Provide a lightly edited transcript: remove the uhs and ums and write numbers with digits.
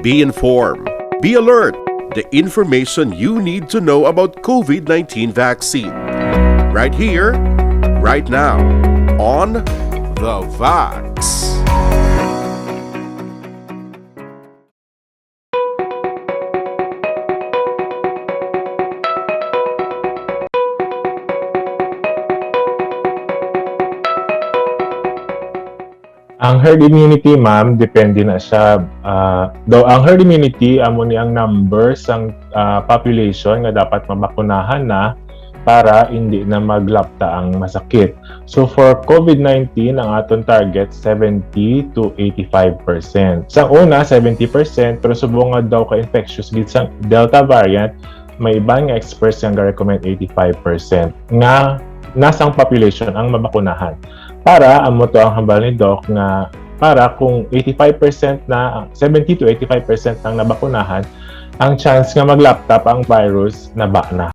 Be informed. Be alert. The information you need to know about COVID-19 vaccine. Right here, right now, on The Vax. Ang herd immunity, ma'am, depende na siya. Though ang herd immunity, amo ni ang numbers ang population nga dapat mabakunahan na para hindi na maglapta ang masakit. So for COVID-19, ang aton target 70 to 85%. Sa una, 70%, pero subong nga daw ka-infectious gid sa Delta variant, may ibang experts nga recommend 85% nga nasang population ang mabakunahan. Para amo to ang hambal ni Doc na para kung 85% na 70 to 85% ang nabakunahan, ang chance nga maglaptap ang virus na ba na.